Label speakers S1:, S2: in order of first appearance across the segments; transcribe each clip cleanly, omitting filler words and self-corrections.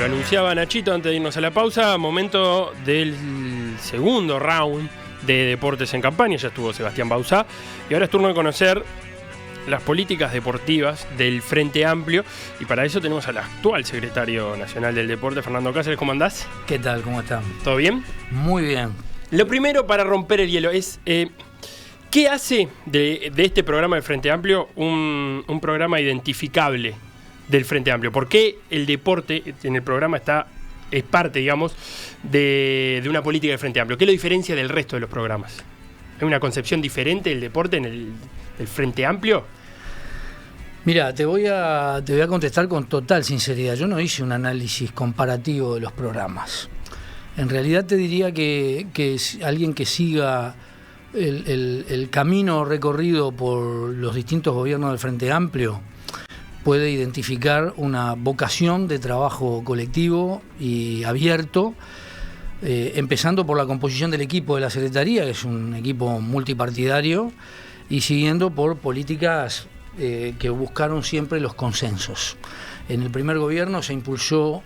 S1: Lo anunciaba Nachito antes de irnos a la pausa, momento del segundo round de Deportes en Campaña. Ya estuvo Sebastián Bauzá y ahora es turno de conocer las políticas deportivas del Frente Amplio, y para eso tenemos al actual secretario nacional del deporte, Fernando Cáceres. ¿Cómo andás?
S2: ¿Qué tal? ¿Cómo están?
S1: ¿Todo bien?
S2: Muy bien.
S1: Lo primero para romper el hielo es ¿qué hace de este programa del Frente Amplio un programa identificable del Frente Amplio? ¿Por qué el deporte en el programa es parte, digamos, de una política del Frente Amplio? ¿Qué lo diferencia del resto de los programas? ¿Es una concepción diferente del deporte en el Frente Amplio?
S2: Mira, te voy a contestar con total sinceridad. Yo no hice un análisis comparativo de los programas. En realidad te diría que alguien que siga el camino recorrido por los distintos gobiernos del Frente Amplio puede identificar una vocación de trabajo colectivo y abierto, empezando por la composición del equipo de la Secretaría, que es un equipo multipartidario, y siguiendo por políticas que buscaron siempre los consensos. En el primer gobierno se impulsó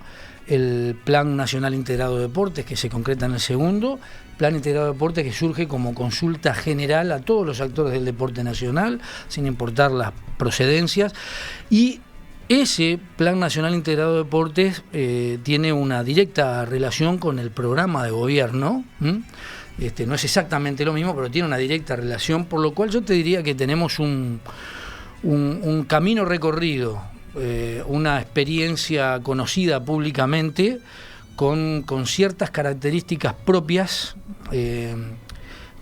S2: el Plan Nacional Integrado de Deportes, que se concreta en el segundo, Plan Integrado de Deportes que surge como consulta general a todos los actores del deporte nacional, sin importar las procedencias, y ese Plan Nacional Integrado de Deportes tiene una directa relación con el programa de gobierno. No es exactamente lo mismo, pero tiene una directa relación, por lo cual yo te diría que tenemos un camino recorrido, una experiencia conocida públicamente con ciertas características propias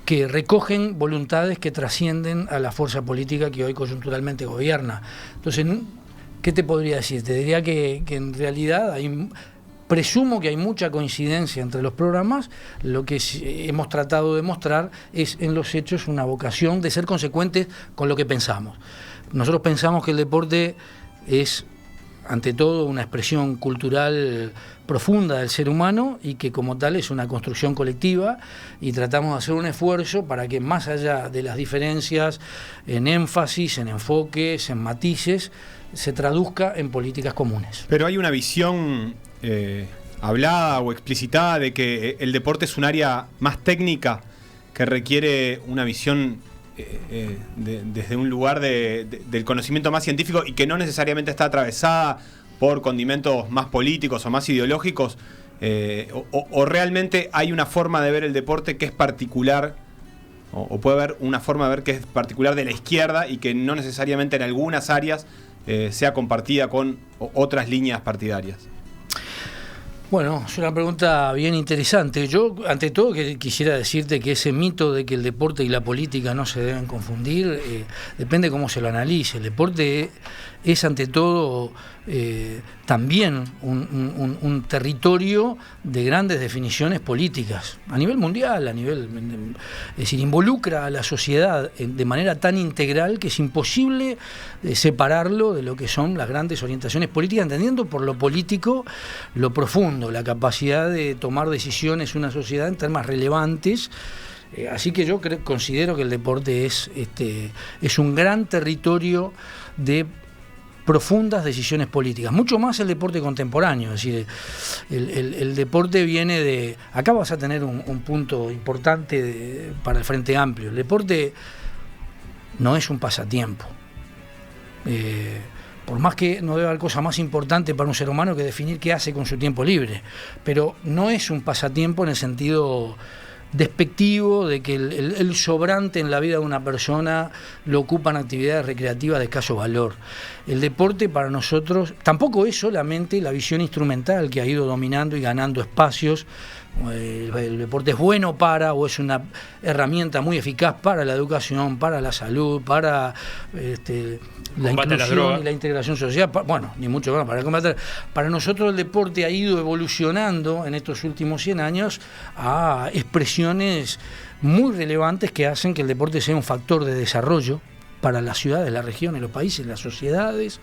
S2: que recogen voluntades que trascienden a la fuerza política que hoy coyunturalmente gobierna. Entonces, ¿qué te podría decir? Te diría que en realidad presumo que hay mucha coincidencia entre los programas. Lo que hemos tratado de mostrar es en los hechos una vocación de ser consecuentes con lo que pensamos. Nosotros pensamos que el deporte es, ante todo, una expresión cultural profunda del ser humano y que como tal es una construcción colectiva, y tratamos de hacer un esfuerzo para que, más allá de las diferencias en énfasis, en enfoques, en matices, se traduzca en políticas comunes.
S3: Pero hay una visión hablada o explicitada de que el deporte es un área más técnica que requiere una visión desde un lugar del conocimiento más científico y que no necesariamente está atravesada por condimentos más políticos o más ideológicos, o realmente hay una forma de ver el deporte que es particular, o puede haber una forma de ver que es particular de la izquierda y que no necesariamente en algunas áreas sea compartida con otras líneas partidarias.
S2: Bueno, es una pregunta bien interesante. Yo, ante todo, quisiera decirte que ese mito de que el deporte y la política no se deben confundir, depende cómo se lo analice. El deporte es, ante todo, también un territorio de grandes definiciones políticas, a nivel mundial, es decir, involucra a la sociedad de manera tan integral que es imposible separarlo de lo que son las grandes orientaciones políticas, entendiendo por lo político lo profundo, la capacidad de tomar decisiones en una sociedad en temas relevantes. Así que yo considero que el deporte es un gran territorio de profundas decisiones políticas, mucho más el deporte contemporáneo. Es decir, el deporte viene de... Acá vas a tener un punto importante para el Frente Amplio. El deporte no es un pasatiempo. Por más que no debe haber cosa más importante para un ser humano que definir qué hace con su tiempo libre, pero no es un pasatiempo en el sentido despectivo de que el sobrante en la vida de una persona lo ocupan actividades recreativas de escaso valor. El deporte para nosotros tampoco es solamente la visión instrumental que ha ido dominando y ganando espacios. El deporte es bueno o es una herramienta muy eficaz para la educación, para la salud, para la inclusión y la integración social. Bueno, ni mucho más para combatir. Para nosotros el deporte ha ido evolucionando en estos últimos 100 años a expresiones muy relevantes que hacen que el deporte sea un factor de desarrollo para las ciudades, las regiones, los países, las sociedades,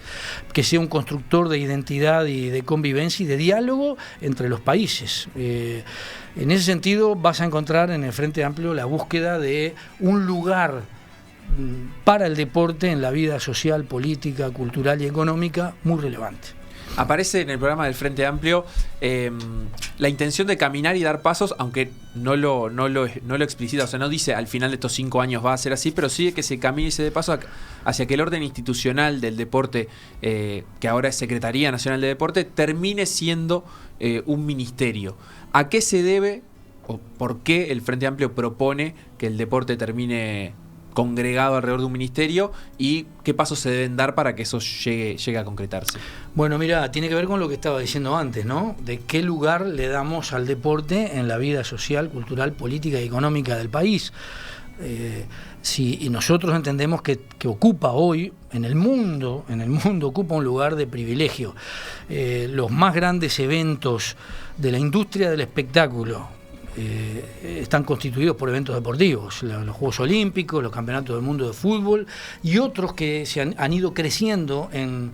S2: que sea un constructor de identidad y de convivencia y de diálogo entre los países. En ese sentido vas a encontrar en el Frente Amplio la búsqueda de un lugar para el deporte en la vida social, política, cultural y económica muy relevante.
S4: aparece en el programa del Frente Amplio la intención de caminar y dar pasos, aunque no lo explicita, o sea, no dice al final de estos 5 años va a ser así, pero sí que se camine y se dé paso hacia que el orden institucional del deporte, que ahora es Secretaría Nacional de Deporte, termine siendo un ministerio. ¿A qué se debe o por qué el Frente Amplio propone que el deporte termine congregado alrededor de un ministerio y qué pasos se deben dar para que eso llegue a concretarse?
S2: Bueno, mira, tiene que ver con lo que estaba diciendo antes, ¿no? De qué lugar le damos al deporte en la vida social, cultural, política y económica del país. Y nosotros entendemos que ocupa hoy en el mundo ocupa un lugar de privilegio. Los más grandes eventos de la industria del espectáculo están constituidos por eventos deportivos, los Juegos Olímpicos, los Campeonatos del Mundo de Fútbol y otros que se han ido creciendo en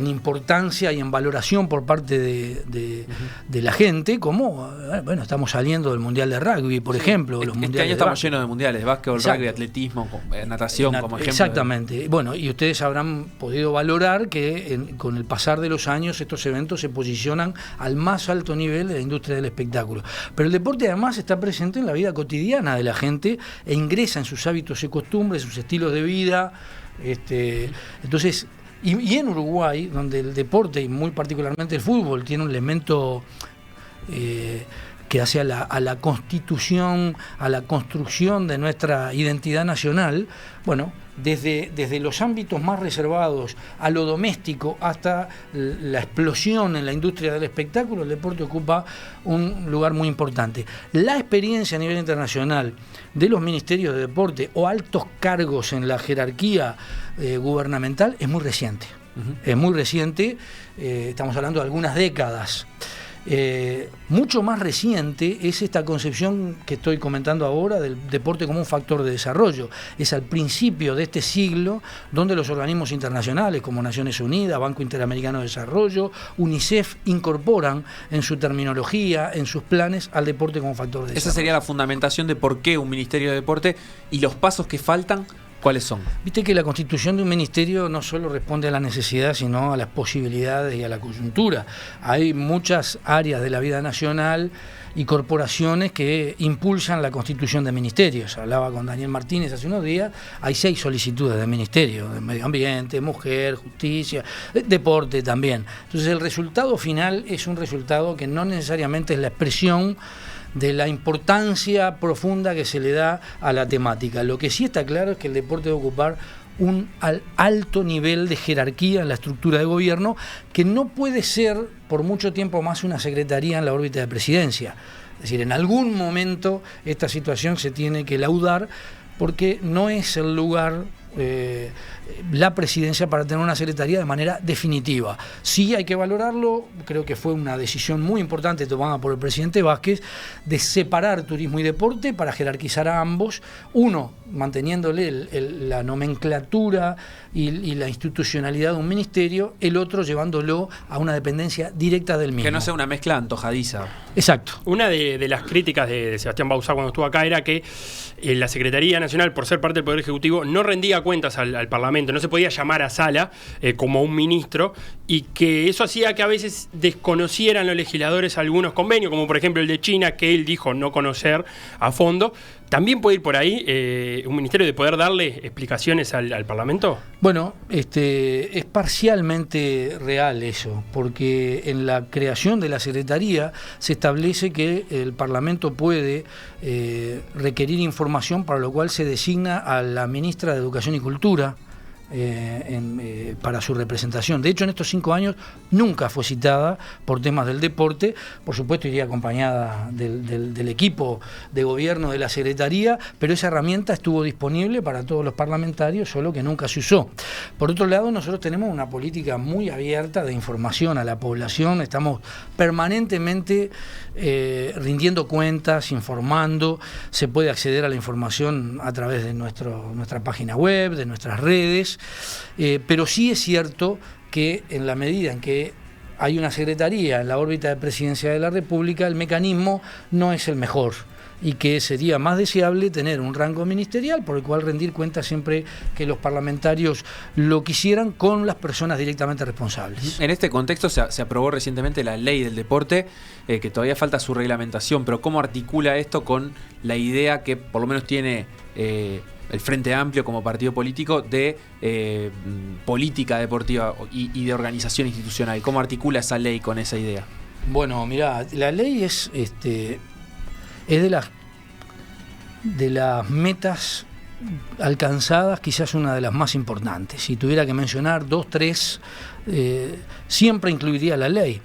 S2: importancia y en valoración por parte de la gente, como, bueno, estamos saliendo del Mundial de Rugby, por ejemplo. Los
S4: este año estamos llenos de mundiales, básquetbol, rugby, atletismo, natación, como ejemplo.
S2: Exactamente. Bueno, y ustedes habrán podido valorar que con el pasar de los años estos eventos se posicionan al más alto nivel de la industria del espectáculo. Pero el deporte además está presente en la vida cotidiana de la gente e ingresa en sus hábitos y costumbres, sus estilos de vida. Entonces, y en Uruguay, donde el deporte, y muy particularmente el fútbol, tiene un elemento que hace a la constitución, a la construcción de nuestra identidad nacional, bueno, desde los ámbitos más reservados a lo doméstico hasta la explosión en la industria del espectáculo, el deporte ocupa un lugar muy importante. La experiencia a nivel internacional de los ministerios de deporte o altos cargos en la jerarquía gubernamental es muy reciente. Es muy reciente, estamos hablando de algunas décadas. Mucho más reciente es esta concepción que estoy comentando ahora del deporte como un factor de desarrollo. Es al principio de este siglo donde los organismos internacionales como Naciones Unidas, Banco Interamericano de Desarrollo, UNICEF incorporan en su terminología, en sus planes, al deporte como factor de desarrollo.
S4: Esa sería la fundamentación de por qué un Ministerio de Deporte y los pasos que faltan. ¿Cuáles son?
S2: Viste que la constitución de un ministerio no solo responde a la necesidad, sino a las posibilidades y a la coyuntura. Hay muchas áreas de la vida nacional y corporaciones que impulsan la constitución de ministerios. Hablaba con Daniel Martínez hace unos días, hay 6 solicitudes de ministerio, de medio ambiente, mujer, justicia, deporte también. Entonces el resultado final es un resultado que no necesariamente es la expresión de la importancia profunda que se le da a la temática. Lo que sí está claro es que el deporte debe ocupar un alto nivel de jerarquía en la estructura de gobierno, que no puede ser por mucho tiempo más una secretaría en la órbita de presidencia. Es decir, en algún momento esta situación se tiene que laudar, porque no es el lugar la presidencia para tener una secretaría de manera definitiva. Sí hay que valorarlo, creo que fue una decisión muy importante tomada por el presidente Vázquez de separar turismo y deporte para jerarquizar a ambos, uno manteniéndole la nomenclatura y la institucionalidad de un ministerio, el otro llevándolo a una dependencia directa del mismo.
S4: Que no sea una mezcla antojadiza.
S2: Exacto.
S1: Una de las críticas de Sebastián Bauzá cuando estuvo acá era que la Secretaría Nacional, por ser parte del Poder Ejecutivo, no rendía cuentas al Parlamento, no se podía llamar a sala como un ministro, y que eso hacía que a veces desconocieran los legisladores algunos convenios, como por ejemplo el de China, que él dijo no conocer a fondo. ¿También puede ir por ahí un ministerio de poder darle explicaciones al Parlamento?
S2: Bueno, es parcialmente real eso, porque en la creación de la Secretaría se establece que el Parlamento puede requerir información, para lo cual se designa a la ministra de Educación y Cultura para su representación. De hecho, en estos 5 años nunca fue citada por temas del deporte. Por supuesto, iría acompañada del equipo de gobierno de la Secretaría, pero esa herramienta estuvo disponible para todos los parlamentarios, solo que nunca se usó. Por otro lado, nosotros tenemos una política muy abierta de información a la población, estamos permanentemente rindiendo cuentas, informando, se puede acceder a la información a través de nuestra página web, de nuestras redes. Pero sí es cierto que en la medida en que hay una secretaría en la órbita de Presidencia de la República, el mecanismo no es el mejor y que sería más deseable tener un rango ministerial por el cual rendir cuentas siempre que los parlamentarios lo quisieran con las personas directamente responsables.
S4: En este contexto se aprobó recientemente la ley del deporte, que todavía falta su reglamentación, pero ¿cómo articula esto con la idea que por lo menos tiene el Frente Amplio como partido político de política deportiva y de organización institucional? ¿Cómo articula esa ley con esa idea?
S2: Bueno, mirá, la ley es de las metas alcanzadas, quizás una de las más importantes. Si tuviera que mencionar 2, 3, siempre incluiría la ley,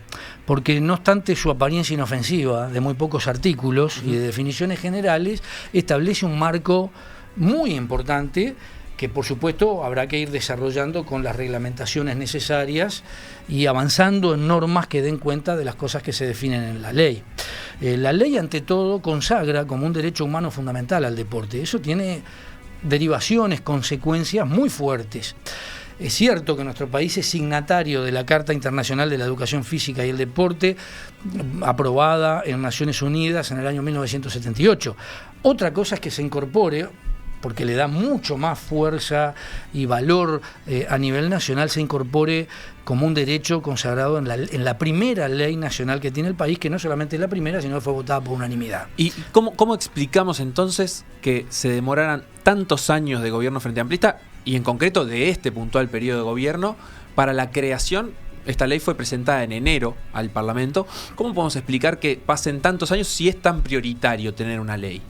S2: porque no obstante su apariencia inofensiva, de muy pocos artículos y de definiciones generales, establece un marco muy importante que por supuesto habrá que ir desarrollando con las reglamentaciones necesarias y avanzando en normas que den cuenta de las cosas que se definen en la ley. La ley ante todo consagra como un derecho humano fundamental al deporte. Eso tiene derivaciones, consecuencias muy fuertes. Es cierto que nuestro país es signatario de la Carta Internacional de la Educación Física y el Deporte, aprobada en Naciones Unidas en el año 1978. Otra cosa es que se incorpore, porque le da mucho más fuerza y valor a nivel nacional, se incorpore como un derecho consagrado en la primera ley nacional que tiene el país, que no solamente es la primera, sino que fue votada por unanimidad.
S4: ¿Y cómo explicamos entonces que se demoraran tantos años de gobierno frente amplista, y en concreto de este puntual periodo de gobierno, para la creación? Esta ley fue presentada en enero al Parlamento. ¿Cómo podemos explicar que pasen tantos años si es tan prioritario tener una ley?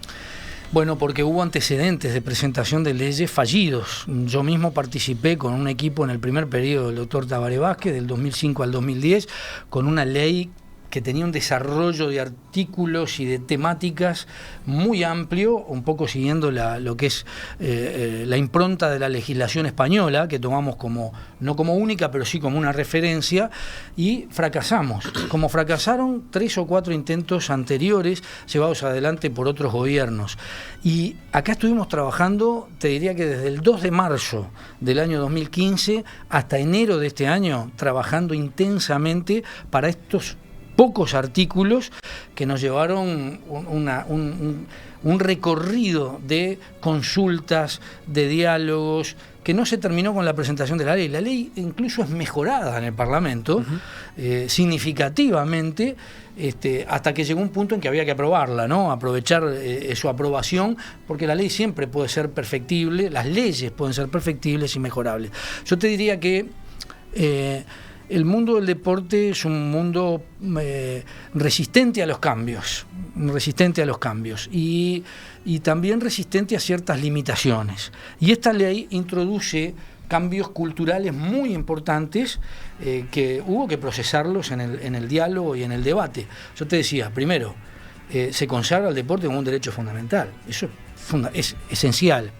S2: Bueno, porque hubo antecedentes de presentación de leyes fallidos. Yo mismo participé con un equipo en el primer periodo del doctor Tabaré Vázquez, del 2005 al 2010, con una ley que tenía un desarrollo de artículos y de temáticas muy amplio, un poco siguiendo lo que es la impronta de la legislación española, que tomamos no como única, pero sí como una referencia, y fracasamos. Como fracasaron 3 o 4 intentos anteriores llevados adelante por otros gobiernos. Y acá estuvimos trabajando, te diría que desde el 2 de marzo del año 2015 hasta enero de este año, trabajando intensamente para estos pocos artículos que nos llevaron un recorrido de consultas, de diálogos, que no se terminó con la presentación de la ley. La ley incluso es mejorada en el Parlamento, significativamente, hasta que llegó un punto en que había que aprobarla, ¿no? Aprovechar su aprobación, porque la ley siempre puede ser perfectible, las leyes pueden ser perfectibles y mejorables. Yo te diría que el mundo del deporte es un mundo resistente a los cambios, y también resistente a ciertas limitaciones. Y esta ley introduce cambios culturales muy importantes que hubo que procesarlos en el diálogo y en el debate. Yo te decía, primero, se consagra el deporte como un derecho fundamental, eso es esencial.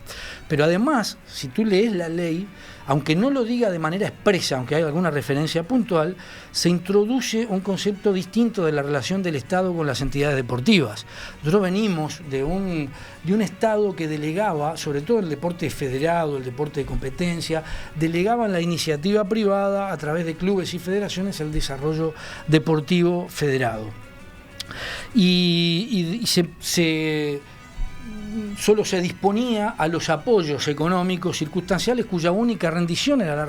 S2: Pero además, si tú lees la ley, aunque no lo diga de manera expresa, aunque hay alguna referencia puntual, se introduce un concepto distinto de la relación del Estado con las entidades deportivas. Nosotros venimos de un Estado que delegaba, sobre todo el deporte federado, el deporte de competencia, delegaba en la iniciativa privada, a través de clubes y federaciones, el desarrollo deportivo federado. Y solo se disponía a los apoyos económicos circunstanciales cuya única rendición era la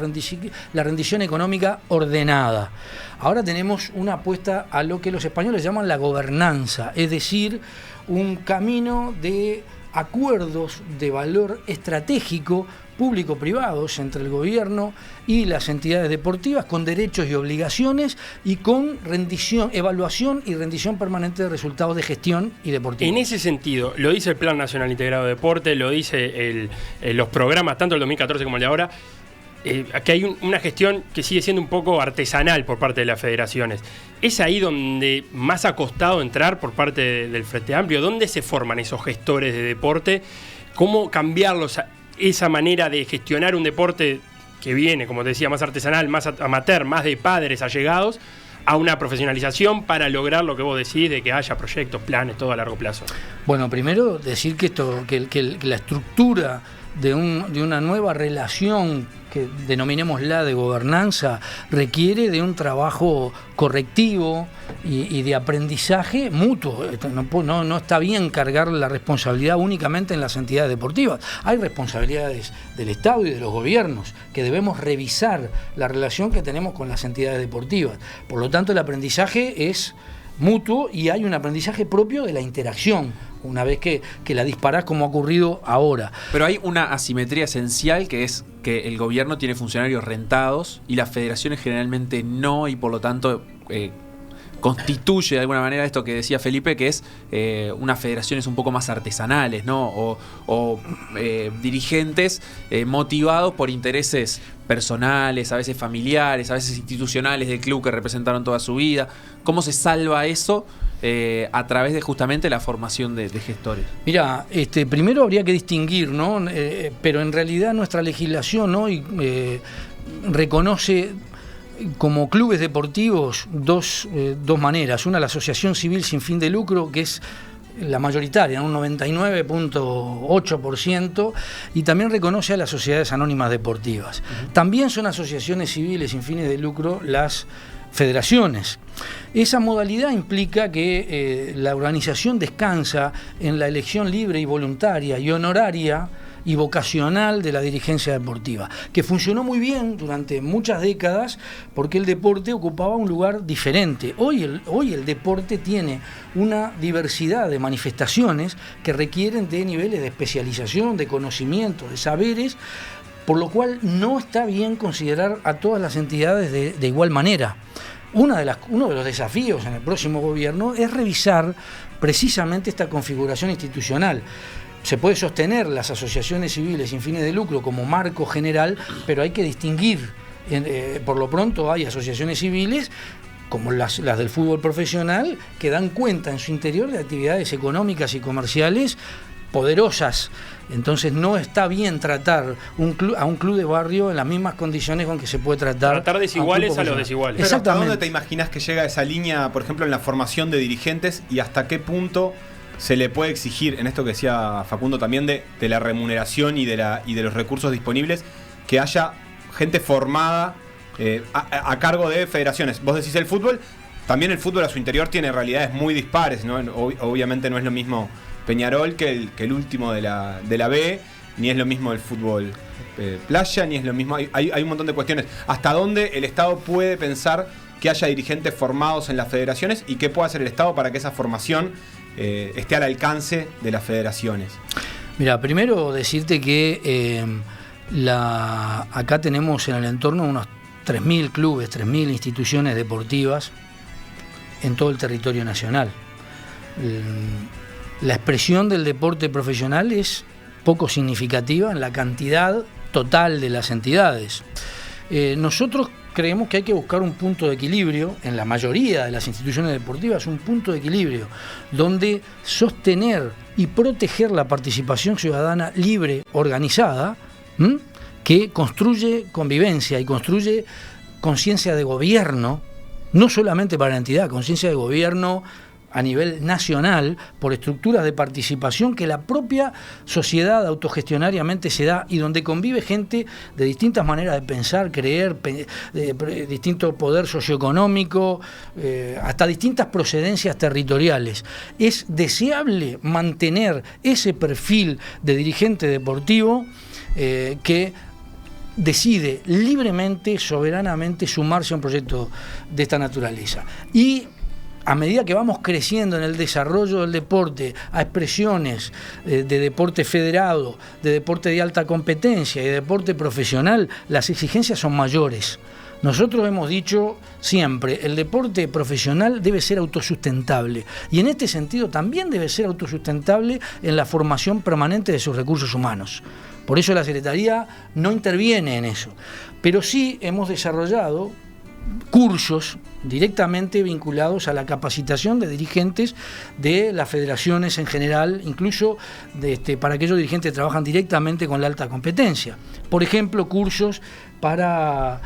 S2: rendición económica ordenada. Ahora tenemos una apuesta a lo que los españoles llaman la gobernanza, es decir, un camino de acuerdos de valor estratégico público-privados entre el gobierno y las entidades deportivas, con derechos y obligaciones y con evaluación y rendición permanente de resultados de gestión y deportiva.
S1: En ese sentido, lo dice el Plan Nacional Integrado de Deporte, lo dice los programas, tanto el 2014 como el de ahora, que hay una gestión que sigue siendo un poco artesanal por parte de las federaciones. ¿Es ahí donde más ha costado entrar por parte del Frente Amplio? ¿Dónde se forman esos gestores de deporte? ¿Cómo cambiarlos esa manera de gestionar un deporte que viene, como te decía, más artesanal, más amateur, más de padres allegados, a una profesionalización para lograr lo que vos decís, de que haya proyectos, planes, todo a largo plazo?
S2: Bueno, primero decir que la estructura de una nueva relación que denominemos de gobernanza, requiere de un trabajo correctivo y de aprendizaje mutuo. No está bien cargar la responsabilidad únicamente en las entidades deportivas. Hay responsabilidades del Estado y de los gobiernos que debemos revisar la relación que tenemos con las entidades deportivas. Por lo tanto, el aprendizaje es mutuo y hay un aprendizaje propio de la interacción, una vez que la disparás como ha ocurrido ahora.
S4: Pero hay una asimetría esencial, que es que el gobierno tiene funcionarios rentados y las federaciones generalmente no, y por lo tanto constituye de alguna manera esto que decía Felipe, que es unas federaciones un poco más artesanales, ¿no? O dirigentes motivados por intereses personales, a veces familiares, a veces institucionales del club que representaron toda su vida. ¿Cómo se salva eso a través de justamente la formación de gestores?
S2: Mira, primero habría que distinguir, ¿no? Pero en realidad nuestra legislación hoy reconoce como clubes deportivos dos maneras. Una, la asociación civil sin fin de lucro, que es la mayoritaria, un 99.8%, y también reconoce a las sociedades anónimas deportivas. También son asociaciones civiles sin fines de lucro las federaciones. Esa modalidad implica que la organización descansa en la elección libre y voluntaria y honoraria y vocacional de la dirigencia deportiva, que funcionó muy bien durante muchas décadas porque el deporte ocupaba un lugar diferente. Hoy el deporte tiene una diversidad de manifestaciones que requieren de niveles de especialización, de conocimiento, de saberes, por lo cual no está bien considerar a todas las entidades de igual manera. Uno de los desafíos en el próximo gobierno es revisar precisamente esta configuración institucional. Se puede sostener las asociaciones civiles sin fines de lucro como marco general, pero hay que distinguir. Por lo pronto hay asociaciones civiles como las del fútbol profesional que dan cuenta en su interior de actividades económicas y comerciales poderosas. Entonces no está bien tratar a un club de barrio en las mismas condiciones con que se puede tratar
S1: desiguales a los desiguales.
S3: Pero ¿hasta dónde te imaginas que llega esa línea, por ejemplo, en la formación de dirigentes, y hasta qué punto se le puede exigir, en esto que decía Facundo también, de la remuneración y de los recursos disponibles, que haya gente formada a cargo de federaciones? Vos decís el fútbol, también el fútbol a su interior tiene realidades muy dispares, ¿no? Obviamente no es lo mismo Peñarol que el último de la B, ni es lo mismo el fútbol playa, ni es lo mismo. Hay un montón de cuestiones. ¿Hasta dónde el Estado puede pensar que haya dirigentes formados en las federaciones y qué puede hacer el Estado para que esa formación esté al alcance de las federaciones?
S2: Mira, primero decirte que acá tenemos en el entorno unos 3.000 clubes, 3.000 instituciones deportivas en todo el territorio nacional. La expresión del deporte profesional es poco significativa en la cantidad total de las entidades. Nosotros creemos que hay que buscar un punto de equilibrio en la mayoría de las instituciones deportivas, un punto de equilibrio donde sostener y proteger la participación ciudadana libre, organizada, que construye convivencia y construye conciencia de gobierno, no solamente para la entidad, conciencia de gobierno a nivel nacional, por estructuras de participación que la propia sociedad autogestionariamente se da y donde convive gente de distintas maneras de pensar, creer, de distinto poder socioeconómico, hasta distintas procedencias territoriales. Es deseable mantener ese perfil de dirigente deportivo que decide libremente, soberanamente sumarse a un proyecto de esta naturaleza. Y a medida que vamos creciendo en el desarrollo del deporte, a expresiones de deporte federado, de deporte de alta competencia y de deporte profesional, las exigencias son mayores. Nosotros hemos dicho siempre, el deporte profesional debe ser autosustentable y en este sentido también debe ser autosustentable en la formación permanente de sus recursos humanos. Por eso la Secretaría no interviene en eso, pero sí hemos desarrollado cursos directamente vinculados a la capacitación de dirigentes de las federaciones en general, incluso para aquellos dirigentes que trabajan directamente con la alta competencia. Por ejemplo, cursos para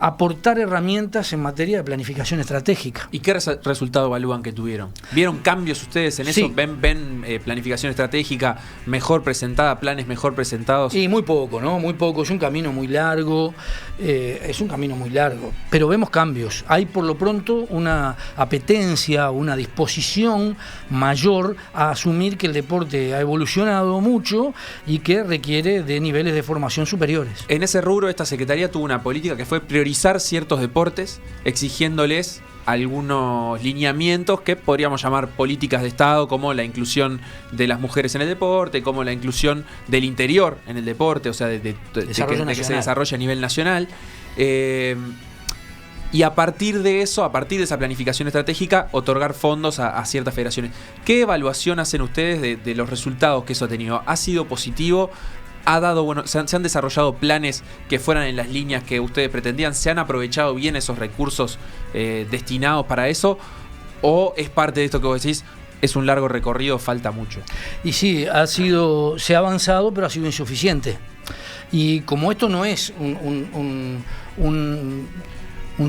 S2: aportar herramientas en materia de planificación estratégica.
S4: ¿Y qué resultado evalúan que tuvieron? ¿Vieron cambios ustedes en eso?
S2: Sí.
S4: ¿Ven planificación estratégica mejor presentada, planes mejor presentados?
S2: Y muy poco, ¿no? Muy poco. Es un camino muy largo. Pero vemos cambios. Hay por lo pronto una apetencia, una disposición mayor a asumir que el deporte ha evolucionado mucho y que requiere de niveles de formación superiores.
S4: En ese rubro, esta Secretaría tuvo una política que fue priorizar ciertos deportes, exigiéndoles algunos lineamientos que podríamos llamar políticas de Estado, como la inclusión de las mujeres en el deporte, como la inclusión del interior en el deporte, o sea, de que se desarrolle a nivel nacional. Y a partir de eso, a partir de esa planificación estratégica, otorgar fondos a ciertas federaciones. ¿Qué evaluación hacen ustedes de los resultados que eso ha tenido? ¿Ha sido positivo? ¿Ha dado, se han desarrollado planes que fueran en las líneas que ustedes pretendían? ¿Se han aprovechado bien esos recursos destinados para eso? ¿O es parte de esto que vos decís, es un largo recorrido, falta mucho?
S2: Y sí, se ha avanzado, pero ha sido insuficiente. Y como esto no es un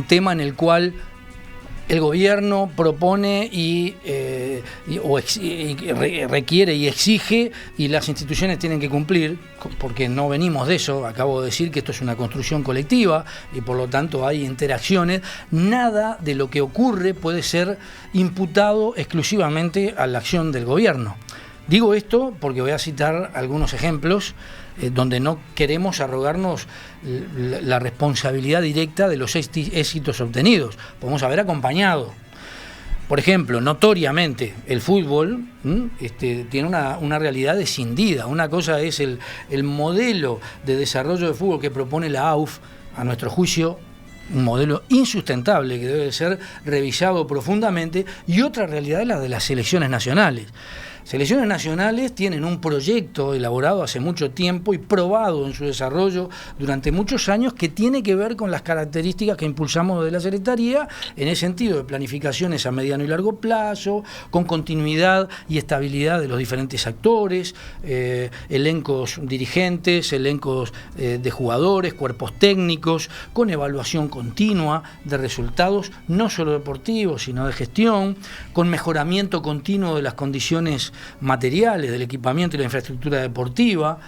S2: tema en el cual el gobierno propone requiere y exige, y las instituciones tienen que cumplir, porque no venimos de eso. Acabo de decir que esto es una construcción colectiva y por lo tanto hay interacciones. Nada de lo que ocurre puede ser imputado exclusivamente a la acción del gobierno. Digo esto porque voy a citar algunos ejemplos donde no queremos arrogarnos la responsabilidad directa de los éxitos obtenidos. Podemos haber acompañado. Por ejemplo, notoriamente, el fútbol tiene una realidad escindida. Una cosa es el modelo de desarrollo de fútbol que propone la AUF, a nuestro juicio, un modelo insustentable que debe ser revisado profundamente, y otra realidad es la de las selecciones nacionales. Selecciones nacionales tienen un proyecto elaborado hace mucho tiempo y probado en su desarrollo durante muchos años, que tiene que ver con las características que impulsamos de la Secretaría, en el sentido de planificaciones a mediano y largo plazo, con continuidad y estabilidad de los diferentes actores, elencos dirigentes, elencos de jugadores, cuerpos técnicos, con evaluación continua de resultados, no solo deportivos, sino de gestión, con mejoramiento continuo de las condiciones materiales, del equipamiento y la infraestructura deportiva,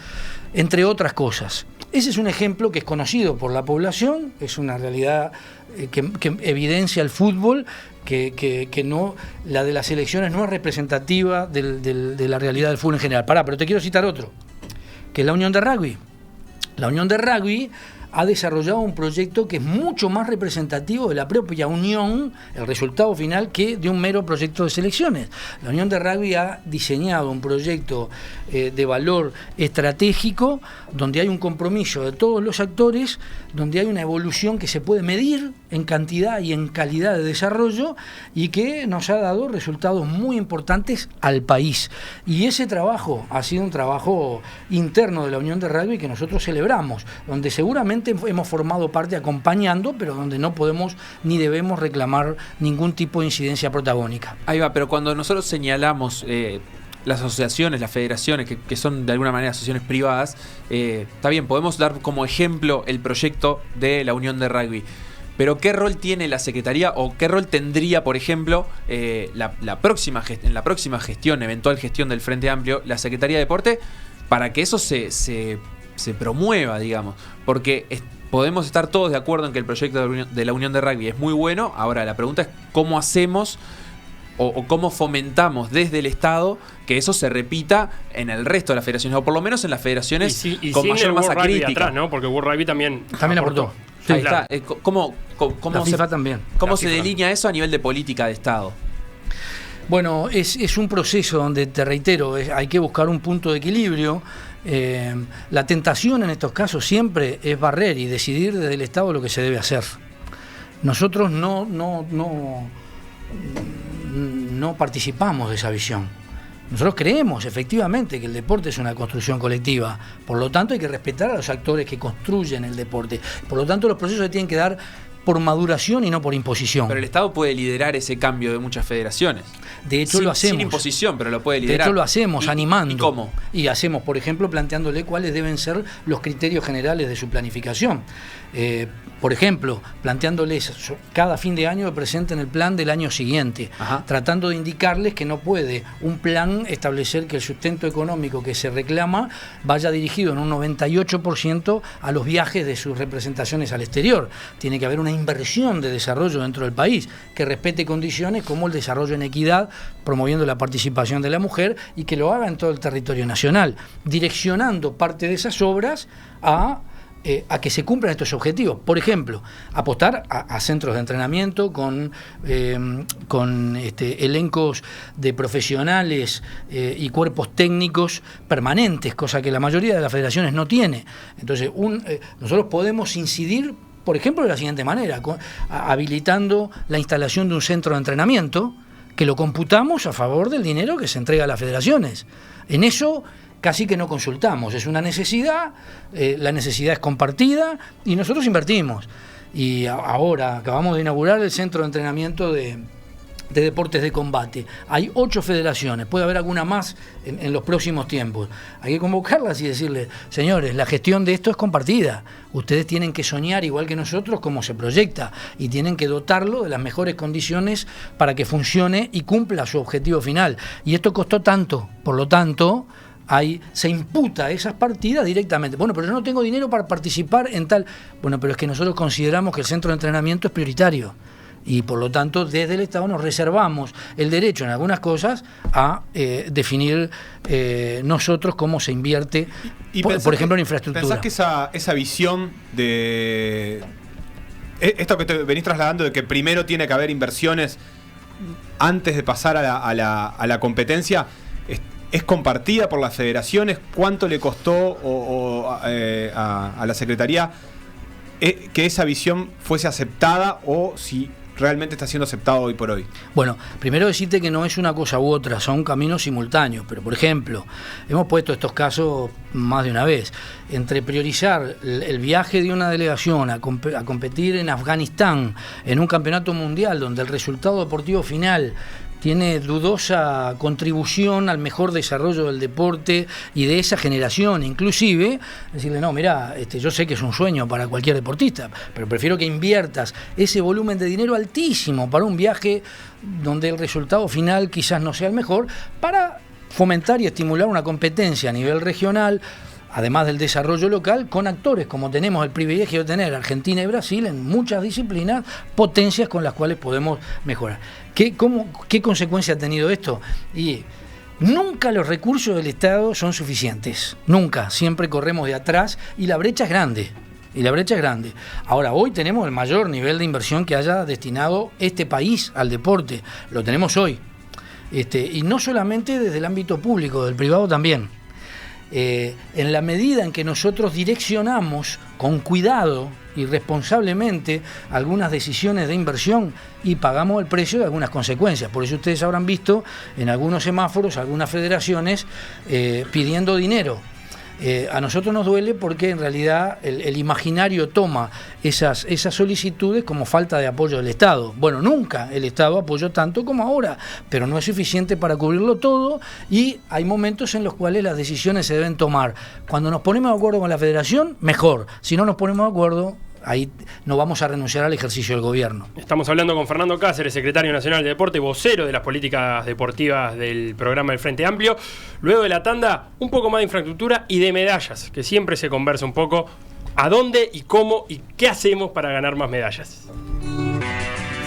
S2: entre otras cosas. Ese es un ejemplo que es conocido por la población, es una realidad que evidencia el fútbol, que no, la de las elecciones no es representativa de la realidad del fútbol en general. Pero te quiero citar otro, que es la Unión de Rugby. La Unión de Rugby ha desarrollado un proyecto que es mucho más representativo de la propia Unión, el resultado final, que de un mero proyecto de selecciones. La Unión de Rugby ha diseñado un proyecto de valor estratégico, donde hay un compromiso de todos los actores, donde hay una evolución que se puede medir en cantidad y en calidad de desarrollo, y que nos ha dado resultados muy importantes al país. Y ese trabajo ha sido un trabajo interno de la Unión de Rugby que nosotros celebramos, donde seguramente hemos formado parte acompañando, pero donde no podemos ni debemos reclamar ningún tipo de incidencia protagónica.
S4: Ahí va, pero cuando nosotros señalamos las asociaciones, las federaciones, que son de alguna manera asociaciones privadas, está bien, podemos dar como ejemplo el proyecto de la Unión de Rugby. Pero ¿qué rol tiene la Secretaría, o qué rol tendría, por ejemplo, en la próxima gestión, eventual gestión del Frente Amplio, la Secretaría de Deporte, para que eso se promueva, digamos? Porque podemos estar todos de acuerdo en que el proyecto de la Unión de Rugby es muy bueno. Ahora la pregunta es cómo hacemos o cómo fomentamos desde el Estado que eso se repita en el resto de las federaciones, o por lo menos en las federaciones con mayor masa crítica,
S1: atrás, ¿no? Porque World Rugby también
S2: aportó.
S4: Sí, ahí está. ¿Cómo
S2: la FIFA también.
S4: ¿Cómo se delinea eso a nivel de política de Estado?
S2: Bueno, es un proceso donde, te reitero, hay que buscar un punto de equilibrio. La tentación en estos casos siempre es barrer y decidir desde el Estado lo que se debe hacer. Nosotros no participamos de esa visión. Nosotros creemos efectivamente que el deporte es una construcción colectiva, por lo tanto hay que respetar a los actores que construyen el deporte, por lo tanto los procesos se tienen que dar por maduración y no por imposición.
S4: Pero el Estado puede liderar ese cambio de muchas federaciones.
S2: De hecho, lo hacemos.
S4: Sin imposición, pero lo puede liderar.
S2: De hecho, lo hacemos, animando.
S4: ¿Y cómo?
S2: Y hacemos, por ejemplo, planteándole cuáles deben ser los criterios generales de su planificación. Por ejemplo, planteándoles cada fin de año que presenten el plan del año siguiente, tratando de indicarles que no puede un plan establecer que el sustento económico que se reclama vaya dirigido en un 98% a los viajes de sus representaciones al exterior. Tiene que haber una inversión de desarrollo dentro del país que respete condiciones como el desarrollo en equidad, promoviendo la participación de la mujer y que lo haga en todo el territorio nacional, direccionando parte de esas obras a que se cumplan estos objetivos. Por ejemplo, apostar a centros de entrenamiento con elencos de profesionales y cuerpos técnicos permanentes, cosa que la mayoría de las federaciones no tiene. Entonces, nosotros podemos incidir, por ejemplo, de la siguiente manera, habilitando la instalación de un centro de entrenamiento que lo computamos a favor del dinero que se entrega a las federaciones. En eso casi que no consultamos, es una necesidad, la necesidad es compartida y nosotros invertimos. Y ahora acabamos de inaugurar el centro de entrenamiento de deportes de combate. Hay 8 federaciones, puede haber alguna más en los próximos tiempos. Hay que convocarlas y decirles, señores, la gestión de esto es compartida. Ustedes tienen que soñar igual que nosotros cómo se proyecta y tienen que dotarlo de las mejores condiciones para que funcione y cumpla su objetivo final. Y esto costó tanto, por lo tanto se imputa esas partidas directamente. Bueno, pero yo no tengo dinero para participar en tal. Bueno, pero es que nosotros consideramos que el centro de entrenamiento es prioritario y por lo tanto desde el Estado nos reservamos el derecho en algunas cosas a definir nosotros cómo se invierte, por ejemplo, en infraestructura.
S3: ¿Pensás que esa visión de esto que te venís trasladando de que primero tiene que haber inversiones antes de pasar a la competencia es compartida por las federaciones? ¿Cuánto le costó a la Secretaría que esa visión fuese aceptada o si realmente está siendo aceptado hoy por hoy?
S2: Bueno, primero decirte que no es una cosa u otra, son caminos simultáneos, pero por ejemplo, hemos puesto estos casos más de una vez, entre priorizar el viaje de una delegación a competir en Afganistán, en un campeonato mundial donde el resultado deportivo final tiene dudosa contribución al mejor desarrollo del deporte y de esa generación, inclusive, decirle, no, mirá, yo sé que es un sueño para cualquier deportista, pero prefiero que inviertas ese volumen de dinero altísimo para un viaje donde el resultado final quizás no sea el mejor, para fomentar y estimular una competencia a nivel regional, además del desarrollo local, con actores como tenemos el privilegio de tener Argentina y Brasil en muchas disciplinas, potencias con las cuales podemos mejorar. ¿Qué consecuencia ha tenido esto? Y nunca los recursos del Estado son suficientes, nunca, siempre corremos de atrás y la brecha es grande. Ahora, hoy tenemos el mayor nivel de inversión que haya destinado este país al deporte, lo tenemos hoy. Y no solamente desde el ámbito público, del privado también. En la medida en que nosotros direccionamos con cuidado y responsablemente algunas decisiones de inversión y pagamos el precio de algunas consecuencias. Por eso ustedes habrán visto en algunos semáforos, algunas federaciones pidiendo dinero. A nosotros nos duele porque en realidad el imaginario toma esas solicitudes como falta de apoyo del Estado. Bueno, nunca el Estado apoyó tanto como ahora, pero no es suficiente para cubrirlo todo y hay momentos en los cuales las decisiones se deben tomar. Cuando nos ponemos de acuerdo con la Federación, mejor. Si no nos ponemos de acuerdo, ahí no vamos a renunciar al ejercicio del gobierno.
S1: Estamos hablando con Fernando Cáceres, secretario nacional de Deporte, vocero de las políticas deportivas del programa del Frente Amplio. Luego de la tanda, un poco más de infraestructura y de medallas, que siempre se conversa un poco a dónde y cómo y qué hacemos para ganar más medallas.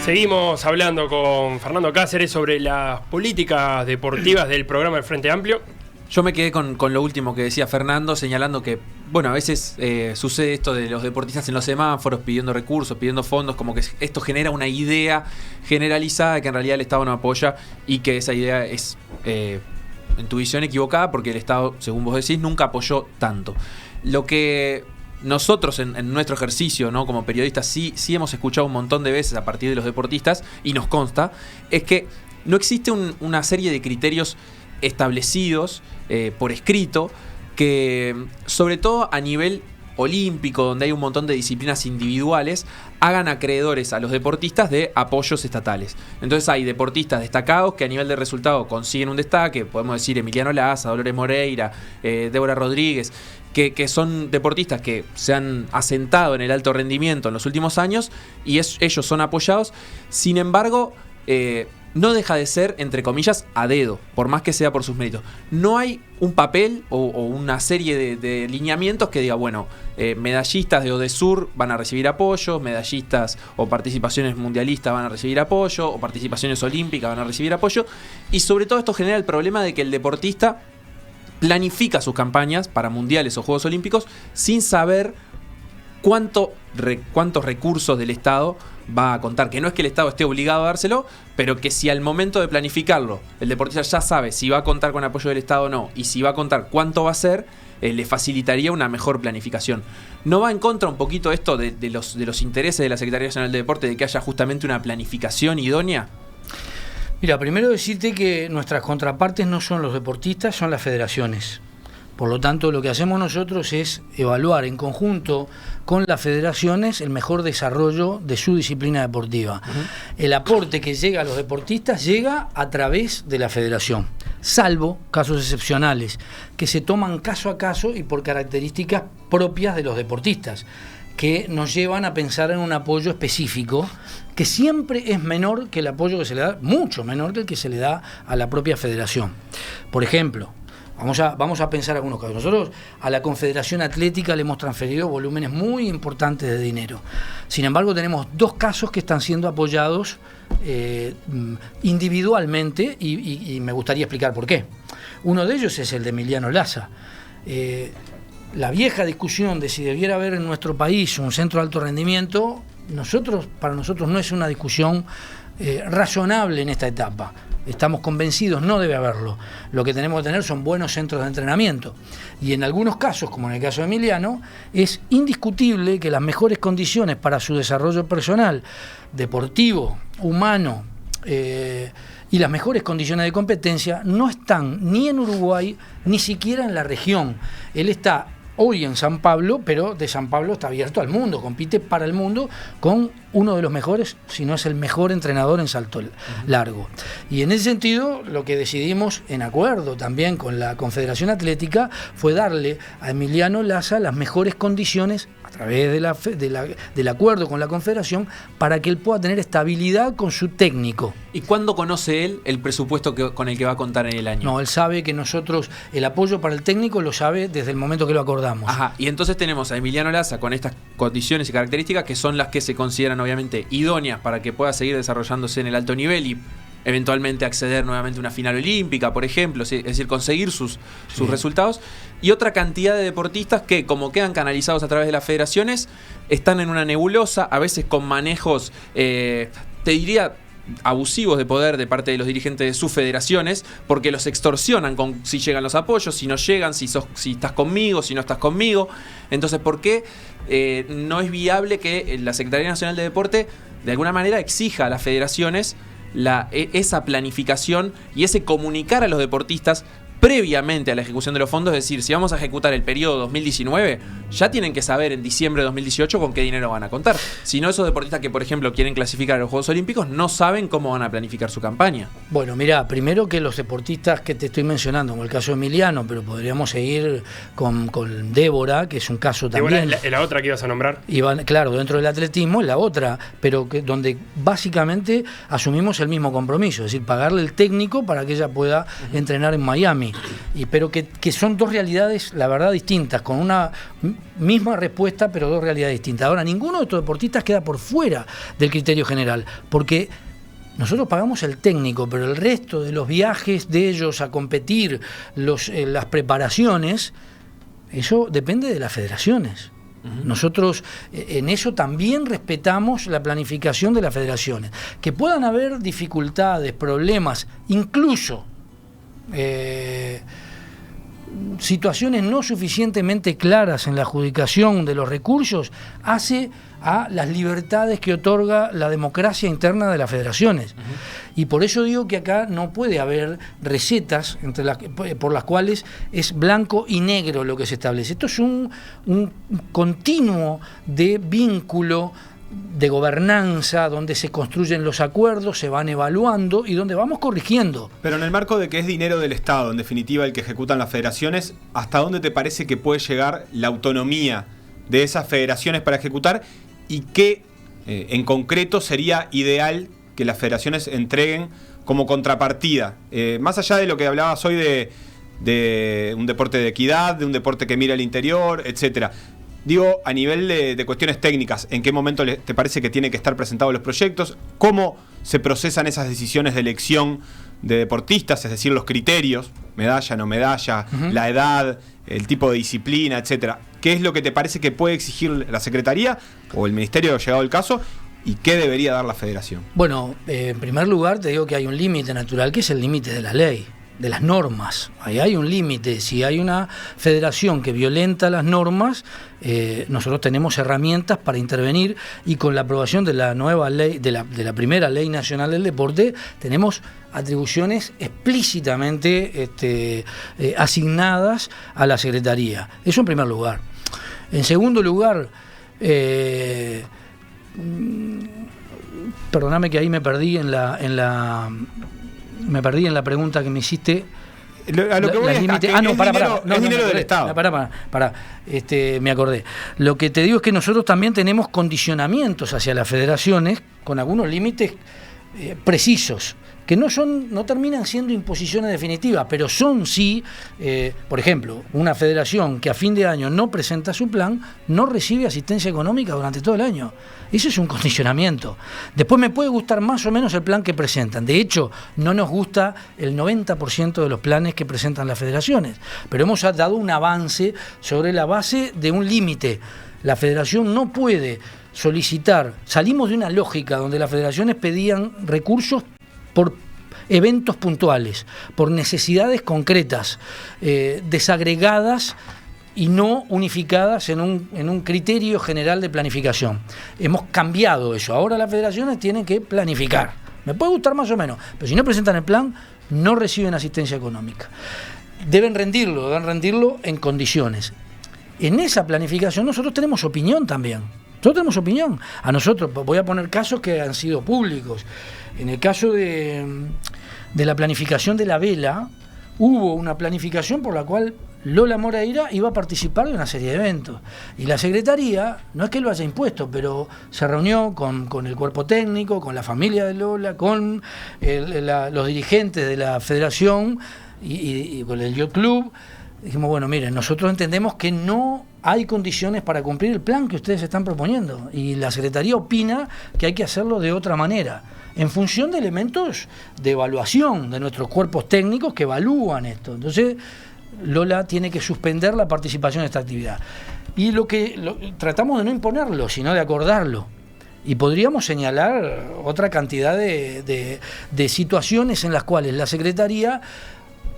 S1: Seguimos hablando con Fernando Cáceres sobre las políticas deportivas del programa del Frente Amplio.
S4: Yo me quedé con lo último que decía Fernando, señalando que, bueno, a veces sucede esto de los deportistas en los semáforos pidiendo recursos, pidiendo fondos, como que esto genera una idea generalizada que en realidad el Estado no apoya y que esa idea es, en tu visión, equivocada porque el Estado, según vos decís, nunca apoyó tanto. Lo que nosotros en nuestro ejercicio, ¿no?, como periodistas sí hemos escuchado un montón de veces a partir de los deportistas y nos consta, es que no existe una serie de criterios establecidos por escrito que, sobre todo a nivel olímpico, donde hay un montón de disciplinas individuales, hagan acreedores a los deportistas de apoyos estatales. Entonces hay deportistas destacados que a nivel de resultado consiguen un destaque, podemos decir Emiliano Laza, Dolores Moreira, Débora Rodríguez, que son deportistas que se han asentado en el alto rendimiento en los últimos años y ellos son apoyados. Sin embargo, no deja de ser, entre comillas, a dedo, por más que sea por sus méritos. No hay un papel o una serie de lineamientos que diga, bueno, medallistas de ODESUR van a recibir apoyo, medallistas o participaciones mundialistas van a recibir apoyo, o participaciones olímpicas van a recibir apoyo. Y sobre todo esto genera el problema de que el deportista planifica sus campañas para mundiales o Juegos Olímpicos sin saber cuántos recursos del Estado va a contar. Que no es que el Estado esté obligado a dárselo, pero que si al momento de planificarlo el deportista ya sabe si va a contar con apoyo del Estado o no, y si va a contar cuánto va a ser, le facilitaría una mejor planificación. ¿No va en contra un poquito esto de los intereses de la Secretaría Nacional de Deporte de que haya justamente una planificación idónea?
S2: Mira, primero decirte que nuestras contrapartes no son los deportistas, son las federaciones. Por lo tanto, lo que hacemos nosotros es evaluar en conjunto con las federaciones el mejor desarrollo de su disciplina deportiva. El aporte que llega a los deportistas llega a través de la federación, salvo casos excepcionales que se toman caso a caso y por características propias de los deportistas, que nos llevan a pensar en un apoyo específico que siempre es menor que el apoyo que se le da, mucho menor que el que se le da a la propia federación. Por ejemplo, vamos a pensar algunos casos. Nosotros a la Confederación Atlética le hemos transferido volúmenes muy importantes de dinero. Sin embargo, tenemos 2 casos que están siendo apoyados individualmente y me gustaría explicar por qué. Uno de ellos es el de Emiliano Laza. La vieja discusión de si debiera haber en nuestro país un centro de alto rendimiento, para nosotros no es una discusión razonable en esta etapa. Estamos convencidos, no debe haberlo. Lo que tenemos que tener son buenos centros de entrenamiento. Y en algunos casos, como en el caso de Emiliano, es indiscutible que las mejores condiciones para su desarrollo personal, deportivo, humano, y las mejores condiciones de competencia no están ni en Uruguay, ni siquiera en la región. Él está hoy en San Pablo, pero de San Pablo está abierto al mundo, compite para el mundo con uno de los mejores, si no es el mejor entrenador en salto largo. Y en ese sentido, lo que decidimos, en acuerdo también con la Confederación Atlética, fue darle a Emiliano Laza las mejores condiciones a través del acuerdo con la Confederación para que él pueda tener estabilidad con su técnico.
S4: ¿Y cuándo conoce él el presupuesto con el que va a contar en el año?
S2: No, él sabe que nosotros, el apoyo para el técnico lo sabe desde el momento que lo acordamos.
S4: Ajá, y entonces tenemos a Emiliano Laza con estas condiciones y características que son las que se consideran obviamente idóneas para que pueda seguir desarrollándose en el alto nivel y eventualmente acceder nuevamente a una final olímpica, por ejemplo, es decir, conseguir sus resultados, y otra cantidad de deportistas que, como quedan canalizados a través de las federaciones, están en una nebulosa, a veces con manejos, te diría, abusivos de poder de parte de los dirigentes de sus federaciones, porque los extorsionan con si llegan los apoyos, si no llegan, si estás conmigo, si no estás conmigo. Entonces, ¿por qué no es viable que la Secretaría Nacional de Deporte de alguna manera exija a las federaciones esa planificación y ese comunicar a los deportistas previamente a la ejecución de los fondos? Es decir, si vamos a ejecutar el periodo 2019, ya tienen que saber en diciembre de 2018 con qué dinero van a contar. Si no, esos deportistas que, por ejemplo, quieren clasificar a los Juegos Olímpicos no saben cómo van a planificar su campaña. Bueno,
S2: mirá, primero que los deportistas que te estoy mencionando, como el caso de Emiliano, pero podríamos seguir con Débora, que es un caso también.
S1: Débora es la otra que ibas a nombrar.
S2: Claro, dentro del atletismo es la otra, pero donde básicamente asumimos el mismo compromiso, es decir, pagarle el técnico para que ella pueda entrenar en Miami. Pero que son 2 realidades, la verdad, distintas, con una misma respuesta, pero 2 realidades distintas. Ahora, ninguno de estos deportistas queda por fuera del criterio general, porque nosotros pagamos el técnico, pero el resto de los viajes de ellos a competir, las preparaciones, eso depende de las federaciones. Nosotros en eso también respetamos la planificación de las federaciones. Que puedan haber dificultades, problemas, incluso situaciones no suficientemente claras en la adjudicación de los recursos hace a las libertades que otorga la democracia interna de las federaciones. Y por eso digo que acá no puede haber recetas por las cuales es blanco y negro lo que se establece. Esto es un continuo de vínculo, de gobernanza, donde se construyen los acuerdos, se van evaluando y donde vamos corrigiendo.
S3: Pero en el marco de que es dinero del Estado, en definitiva, el que ejecutan las federaciones, ¿hasta dónde te parece que puede llegar la autonomía de esas federaciones para ejecutar? ¿Y qué en concreto sería ideal que las federaciones entreguen como contrapartida? Más allá de lo que hablabas hoy de un deporte de equidad, de un deporte que mira al interior, etcétera. Digo, a nivel de cuestiones técnicas, ¿en qué momento te parece que tienen que estar presentados los proyectos? ¿Cómo se procesan esas decisiones de elección de deportistas? Es decir, los criterios, medalla, no medalla, la edad, el tipo de disciplina, etcétera. ¿Qué es lo que te parece que puede exigir la Secretaría o el Ministerio, llegado el caso, y qué debería dar la Federación?
S2: Bueno, en primer lugar te digo que hay un límite natural, que es el límite de la ley, de las normas. Ahí hay un límite. Si hay una federación que violenta las normas, nosotros tenemos herramientas para intervenir, y con la aprobación de la nueva ley, de la primera Ley Nacional del Deporte, tenemos atribuciones explícitamente asignadas a la Secretaría. Eso en primer lugar. En segundo lugar, perdóname que ahí me perdí en la pregunta que me hiciste.
S3: A lo que voy es dinero del Estado.
S2: Me acordé. Lo que te digo es que nosotros también tenemos condicionamientos hacia las federaciones con algunos límites precisos, que no terminan siendo imposiciones definitivas, pero son sí, por ejemplo, una federación que a fin de año no presenta su plan, no recibe asistencia económica durante todo el año. Eso es un condicionamiento. Después me puede gustar más o menos el plan que presentan. De hecho, no nos gusta el 90% de los planes que presentan las federaciones, pero hemos dado un avance sobre la base de un límite. La federación no puede solicitar, salimos de una lógica donde las federaciones pedían recursos por eventos puntuales, por necesidades concretas, desagregadas y no unificadas en un criterio general de planificación. Hemos cambiado eso. Ahora las federaciones tienen que planificar. Me puede gustar más o menos, pero si no presentan el plan, no reciben asistencia económica. Deben rendirlo en condiciones. En esa planificación nosotros tenemos opinión también. Nosotros tenemos opinión. A nosotros, voy a poner casos que han sido públicos. En el caso de la planificación de la vela, hubo una planificación por la cual Lola Moreira iba a participar de una serie de eventos. Y la Secretaría, no es que lo haya impuesto, pero se reunió con el cuerpo técnico, con la familia de Lola, con los dirigentes de la federación y con el Yacht Club. Dijimos, bueno, miren, nosotros entendemos que no hay condiciones para cumplir el plan que ustedes están proponiendo, y la Secretaría opina que hay que hacerlo de otra manera, en función de elementos de evaluación de nuestros cuerpos técnicos que evalúan esto. Entonces, Lola tiene que suspender la participación en esta actividad. Y tratamos de no imponerlo, sino de acordarlo. Y podríamos señalar otra cantidad de situaciones en las cuales la Secretaría,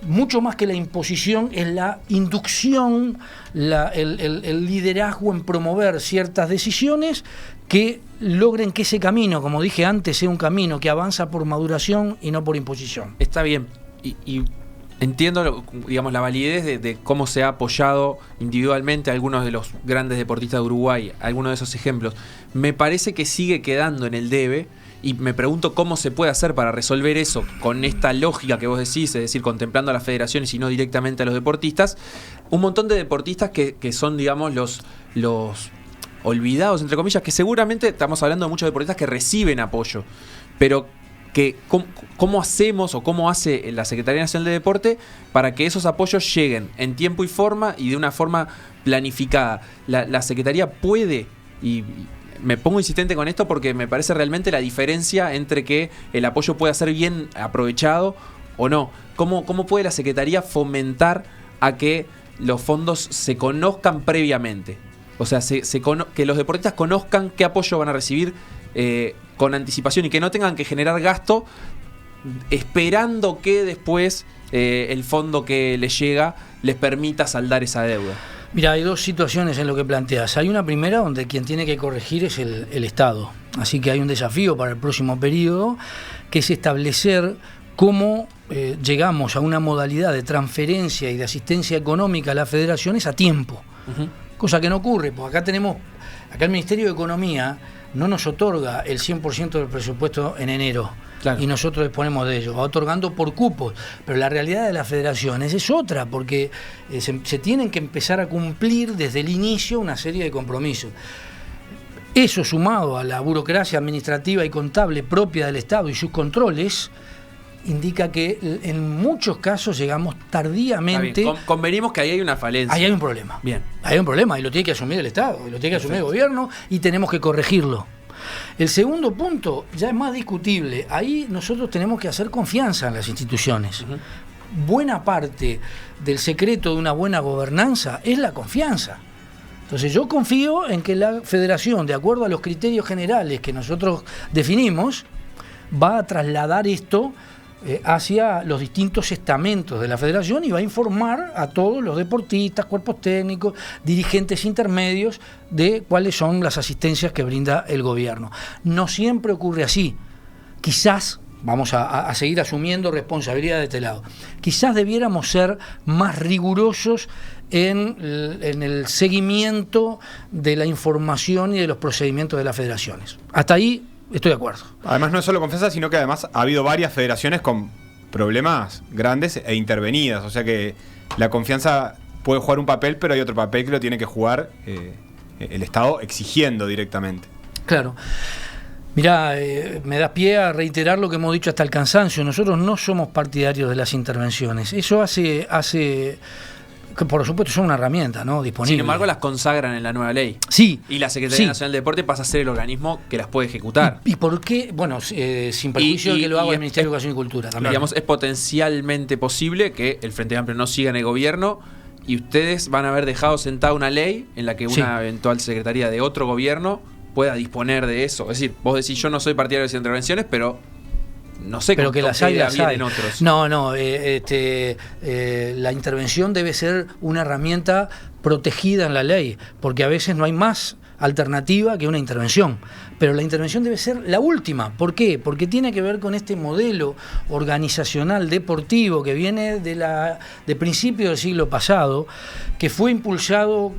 S2: mucho más que la imposición, es la inducción, el liderazgo en promover ciertas decisiones que logren que ese camino, como dije antes, sea un camino que avanza por maduración y no por imposición.
S4: Está bien. Y entiendo, digamos, la validez de cómo se ha apoyado individualmente a algunos de los grandes deportistas de Uruguay, algunos de esos ejemplos. Me parece que sigue quedando en el debe. Y me pregunto cómo se puede hacer para resolver eso con esta lógica que vos decís, es decir, contemplando a las federaciones y no directamente a los deportistas. Un montón de deportistas que son, digamos, los olvidados, entre comillas, que seguramente estamos hablando de muchos deportistas que reciben apoyo, pero que ¿cómo hacemos o cómo hace la Secretaría Nacional de Deporte para que esos apoyos lleguen en tiempo y forma y de una forma planificada? La Secretaría puede, y me pongo insistente con esto porque me parece realmente la diferencia entre que el apoyo pueda ser bien aprovechado o no. ¿Cómo puede la Secretaría fomentar a que los fondos se conozcan previamente? O sea, que los deportistas conozcan qué apoyo van a recibir con anticipación y que no tengan que generar gasto esperando que después el fondo que les llega les permita saldar esa deuda?
S2: Mira, hay dos situaciones en lo que planteas. Hay una primera donde quien tiene que corregir es el Estado. Así que hay un desafío para el próximo periodo, que es establecer cómo llegamos a una modalidad de transferencia y de asistencia económica a las federaciones a tiempo. Cosa que no ocurre, porque acá el Ministerio de Economía no nos otorga el 100% del presupuesto en enero. Claro. Y nosotros disponemos de ello, va otorgando por cupos, pero la realidad de las federaciones es otra, porque se tienen que empezar a cumplir desde el inicio una serie de compromisos. Eso, sumado a la burocracia administrativa y contable propia del Estado y sus controles, indica que en muchos casos llegamos tardíamente.
S4: Convenimos que ahí hay una falencia.
S2: Ahí hay un problema.
S4: Bien.
S2: Ahí hay un problema y lo tiene que asumir el Estado, y lo tiene que asumir el gobierno, y tenemos que corregirlo. El segundo punto ya es más discutible. Ahí nosotros tenemos que hacer confianza en las instituciones. Buena parte del secreto de una buena gobernanza es la confianza. Entonces yo confío en que la federación, de acuerdo a los criterios generales que nosotros definimos, va a trasladar esto hacia los distintos estamentos de la federación y va a informar a todos los deportistas, cuerpos técnicos, dirigentes intermedios de cuáles son las asistencias que brinda el gobierno. No siempre ocurre así. Quizás, vamos a seguir asumiendo responsabilidad de este lado, quizás debiéramos ser más rigurosos en el seguimiento de la información y de los procedimientos de las federaciones. Hasta ahí estoy de acuerdo.
S3: Además no es solo confianza, sino que además ha habido varias federaciones con problemas grandes e intervenidas. O sea que la confianza puede jugar un papel, pero hay otro papel que lo tiene que jugar el Estado exigiendo directamente. Claro.
S2: Mirá, me da pie a reiterar lo que hemos dicho hasta el cansancio. Nosotros no somos partidarios de las intervenciones. Eso hace que por supuesto son una herramienta, ¿no?, disponible.
S4: Sin embargo, las consagran en la nueva ley.
S2: Sí.
S4: Y la Secretaría Nacional de Deporte pasa a ser el organismo que las puede ejecutar.
S2: ¿Y por qué? Bueno, sin perjuicio de que lo haga el Ministerio de Educación y Cultura también.
S4: Digamos, es potencialmente posible que el Frente Amplio no siga en el gobierno y ustedes van a haber dejado sentada una ley en la que una eventual secretaría de otro gobierno pueda disponer de eso. Es decir, vos decís, yo no soy partidario de las intervenciones, pero no sé,
S2: pero que las hay,
S4: vienen otros.
S2: No, la intervención debe ser una herramienta protegida en la ley, porque a veces no hay más alternativa que una intervención. Pero la intervención debe ser la última. ¿Por qué? Porque tiene que ver con este modelo organizacional deportivo que viene de principios del siglo pasado, que fue impulsado,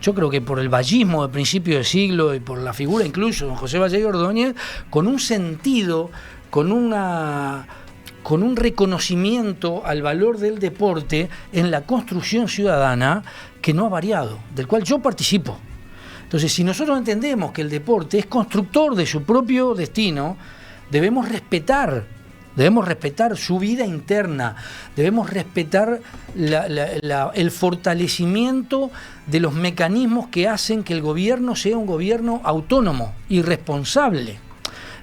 S2: yo creo que por el vallismo de principio de siglo y por la figura incluso de don José Valle y Ordóñez, con un sentido, con un reconocimiento al valor del deporte en la construcción ciudadana que no ha variado, del cual yo participo. Entonces, si nosotros entendemos que el deporte es constructor de su propio destino, debemos respetar su vida interna, debemos respetar el fortalecimiento de los mecanismos que hacen que el gobierno sea un gobierno autónomo y responsable.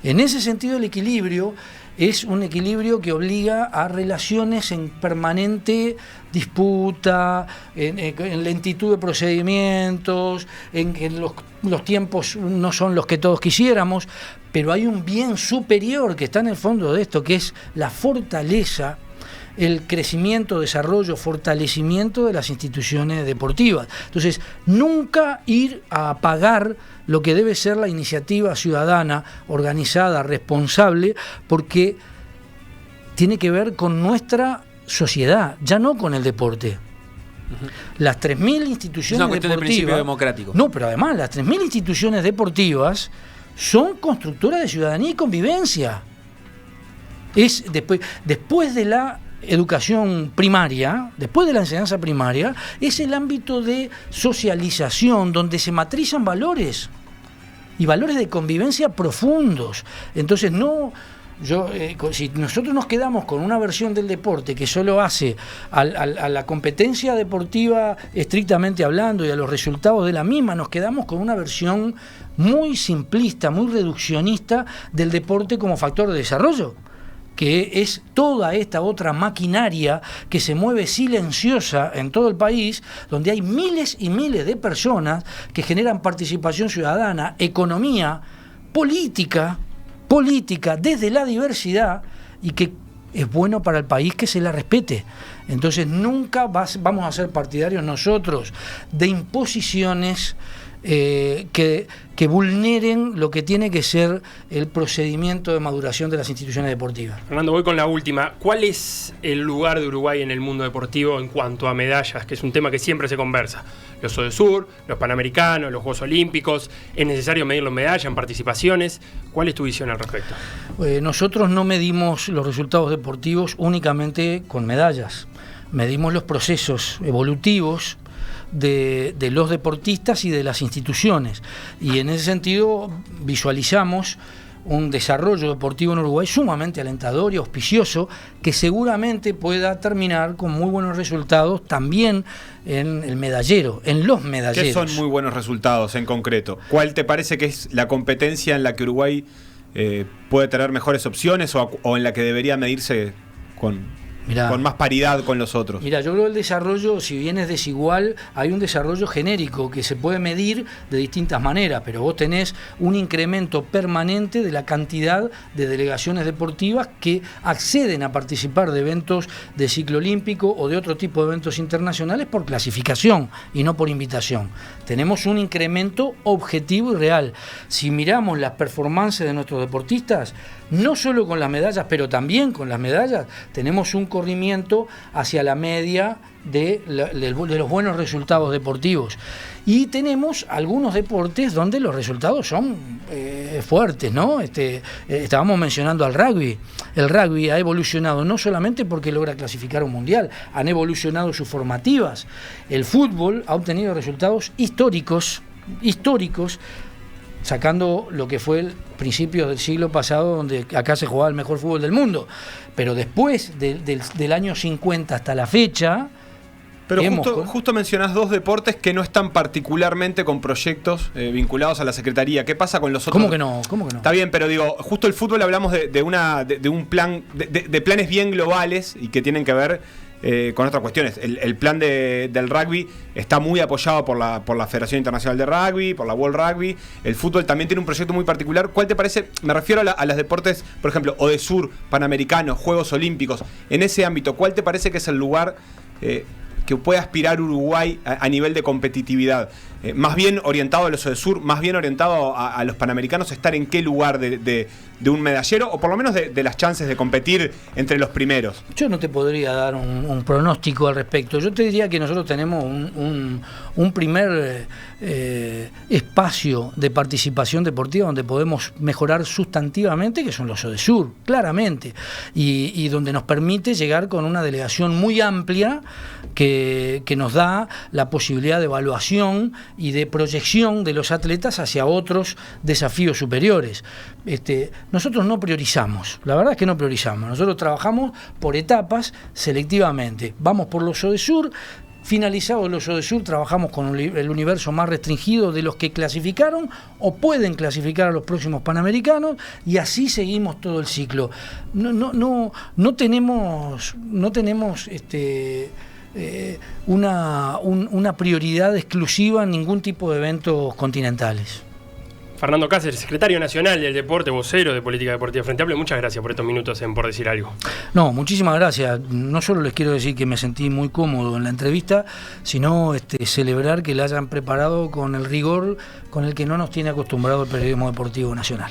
S2: En ese sentido, el equilibrio es un equilibrio que obliga a relaciones en permanente disputa, en lentitud de procedimientos, en que los tiempos no son los que todos quisiéramos, pero hay un bien superior que está en el fondo de esto, que es la fortaleza, el crecimiento, desarrollo, fortalecimiento de las instituciones deportivas. Entonces, nunca ir a apagar lo que debe ser la iniciativa ciudadana, organizada, responsable, porque tiene que ver con nuestra sociedad, ya no con el deporte. Las 3.000 instituciones
S4: es una cuestión
S2: deportivas,
S4: de principio democrático.
S2: No, pero además las 3.000 instituciones deportivas son constructoras de ciudadanía y convivencia. Es después de la educación primaria, después de la enseñanza primaria, es el ámbito de socialización donde se matrizan valores y valores de convivencia profundos. Entonces si nosotros nos quedamos con una versión del deporte que solo hace a la competencia deportiva estrictamente hablando y a los resultados de la misma, nos quedamos con una versión muy simplista, muy reduccionista del deporte como factor de desarrollo, que es toda esta otra maquinaria que se mueve silenciosa en todo el país, donde hay miles y miles de personas que generan participación ciudadana, economía, política desde la diversidad, y que es bueno para el país que se la respete. Entonces nunca vamos a ser partidarios nosotros de imposiciones que vulneren lo que tiene que ser el procedimiento de maduración de las instituciones deportivas.
S1: Fernando, voy con la última. ¿Cuál es el lugar de Uruguay en el mundo deportivo en cuanto a medallas? Que es un tema que siempre se conversa. Los ODESUR, los Panamericanos, los Juegos Olímpicos. ¿Es necesario medir las medallas en participaciones? ¿Cuál es tu visión al respecto?
S2: Nosotros no medimos los resultados deportivos únicamente con medallas. Medimos los procesos evolutivos de los deportistas y de las instituciones, y en ese sentido visualizamos un desarrollo deportivo en Uruguay sumamente alentador y auspicioso, que seguramente pueda terminar con muy buenos resultados también en el medallero, en los medalleros.
S3: ¿Qué son muy buenos resultados en concreto? ¿Cuál te parece que es la competencia en la que Uruguay puede tener mejores opciones o en la que debería medirse con más paridad con los otros?
S2: Mira, yo creo que el desarrollo, si bien es desigual, hay un desarrollo genérico que se puede medir de distintas maneras, pero vos tenés un incremento permanente de la cantidad de delegaciones deportivas que acceden a participar de eventos de ciclo olímpico o de otro tipo de eventos internacionales por clasificación y no por invitación. Tenemos un incremento objetivo y real. Si miramos las performances de nuestros deportistas, no solo con las medallas, pero también con las medallas, tenemos un corrimiento hacia la media de los buenos resultados deportivos. Y tenemos algunos deportes donde los resultados son fuertes, ¿no? Estábamos mencionando al rugby. El rugby ha evolucionado no solamente porque logra clasificar a un mundial, han evolucionado sus formativas. El fútbol ha obtenido resultados históricos, sacando lo que fue el principio del siglo pasado, donde acá se jugaba el mejor fútbol del mundo. Pero después del año 50 hasta la fecha...
S3: Pero justo mencionás dos deportes que no están particularmente con proyectos vinculados a la Secretaría. ¿Qué pasa con los otros?
S2: ¿Cómo que no?
S3: Está bien, pero digo, justo el fútbol hablamos de un plan, de planes bien globales y que tienen que ver con otras cuestiones. El plan del rugby está muy apoyado por la Federación Internacional de Rugby, por la World Rugby. El fútbol también tiene un proyecto muy particular. ¿Cuál te parece? Me refiero a los deportes, por ejemplo, ODESUR, Panamericanos, Juegos Olímpicos. En ese ámbito, ¿cuál te parece que es el lugar que puede aspirar Uruguay a nivel de competitividad? Más bien orientado a los ODESUR, más bien orientado a los Panamericanos, ¿estar en qué lugar de un medallero o por lo menos de las chances de competir entre los primeros?
S2: Yo no te podría dar un pronóstico al respecto. Yo te diría que nosotros tenemos un primer espacio de participación deportiva donde podemos mejorar sustantivamente, que son los ODESUR, claramente, y donde nos permite llegar con una delegación muy amplia que nos da la posibilidad de evaluación y de proyección de los atletas hacia otros desafíos superiores. Nosotros no priorizamos, la verdad es que no priorizamos, nosotros trabajamos por etapas selectivamente, vamos por los ODESUR. Finalizados los ODESUR, trabajamos con el universo más restringido de los que clasificaron o pueden clasificar a los próximos Panamericanos, y así seguimos todo el ciclo. No tenemos una prioridad exclusiva en ningún tipo de eventos continentales.
S1: Fernando Cáceres, secretario nacional del deporte, vocero de Política Deportiva Frente Amplio, muchas gracias por estos minutos en Por Decir Algo.
S2: No, muchísimas gracias. No solo les quiero decir que me sentí muy cómodo en la entrevista, sino celebrar que la hayan preparado con el rigor con el que no nos tiene acostumbrado el periodismo deportivo nacional.